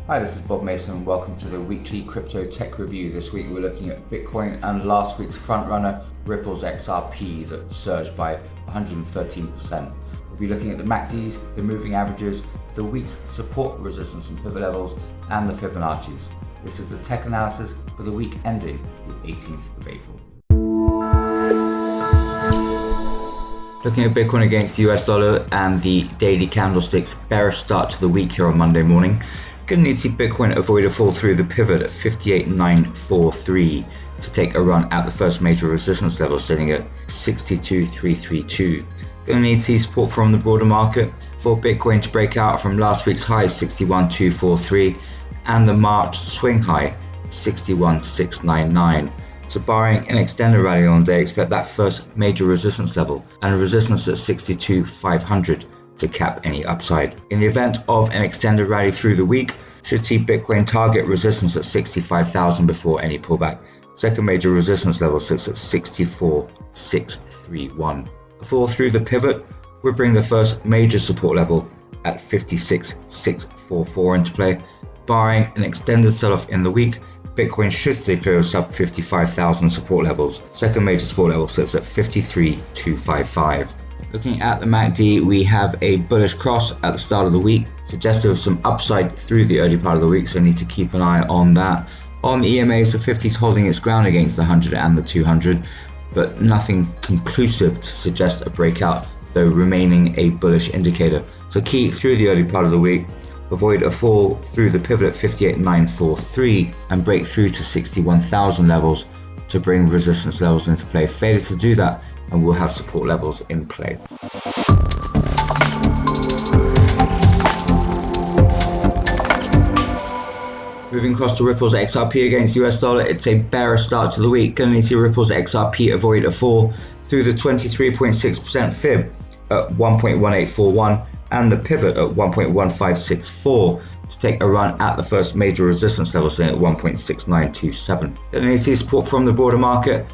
Hi, this is Bob Mason and welcome to the weekly crypto tech review. This week we're looking at Bitcoin and last week's frontrunner, Ripple's XRP, that surged by 113%. We'll be looking at the MACDs, the moving averages, the week's support, resistance and pivot levels, and the Fibonacci's. This is the tech analysis for the week ending the 18th of April. Looking at Bitcoin against the US dollar and the daily candlesticks, bearish start to the week here on Monday morning. Going to need to see Bitcoin avoid a fall through the pivot at 58,943 to take a run at the first major resistance level sitting at 62,332. Going to need to see support from the broader market for Bitcoin to break out from last week's high 61,243 and the March swing high 61,699. So barring an extended rally on the day, expect that first major resistance level and a resistance at 62,500 to cap any upside. In the event of an extended rally through the week, should see Bitcoin target resistance at 65,000 before any pullback. Second major resistance level sits at 64,631. A fall through the pivot would bring the first major support level at 56,644 into play. Barring an extended sell-off in the week, Bitcoin should stay clear of sub 55,000 support levels. Second major support level sits at 53,255. Looking at the MACD, we have a bullish cross at the start of the week, suggestive of some upside through the early part of the week, so need to keep an eye on that. On the EMAs, the 50 is holding its ground against the 100 and the 200, but nothing conclusive to suggest a breakout, though remaining a bullish indicator. So key through the early part of the week, avoid a fall through the pivot at 58,943 and break through to 61,000 levels to bring resistance levels into play. Failure to do that and we'll have support levels in play. Moving across to Ripple's XRP against the US dollar, it's a bearish start to the week. Going to need to see Ripple's XRP avoid a fall through the 23.6% fib at 1.1841 and the pivot at 1.1564 to take a run at the first major resistance level sitting at 1.6927. Going to need to see support from the broader market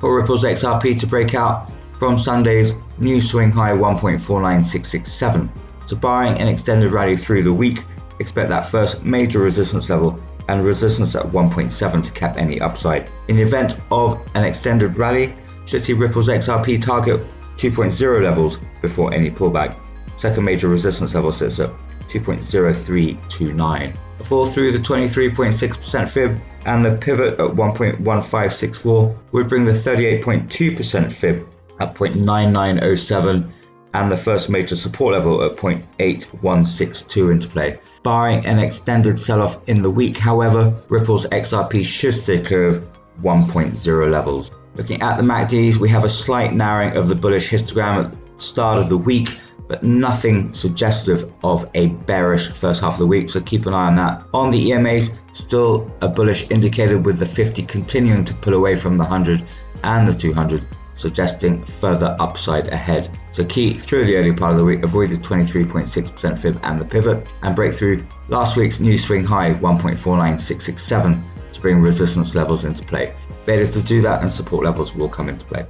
for Ripple's XRP to break out from Sunday's new swing high 1.49667. So barring an extended rally through the week, expect that first major resistance level and resistance at 1.7 to cap any upside. In the event of an extended rally, should see Ripple's XRP target 2.0 levels before any pullback. Second major resistance level sits at 2.0329. A fall through the 23.6% fib and the pivot at 1.1564 would bring the 38.2% fib at 0.9907 and the first major support level at 0.8162 into play. Barring an extended sell-off in the week, however, Ripple's XRP should stay clear of 1.0 levels. Looking at the MACDs, we have a slight narrowing of the bullish histogram at the start of the week, but nothing suggestive of a bearish first half of the week, so keep an eye on that. On the EMAs, still a bullish indicator with the 50 continuing to pull away from the 100 and the 200, suggesting further upside ahead. So key through the early part of the week, avoid the 23.6% fib and the pivot, and break through last week's new swing high 1.49667 to bring resistance levels into play. Failures to do that and support levels will come into play.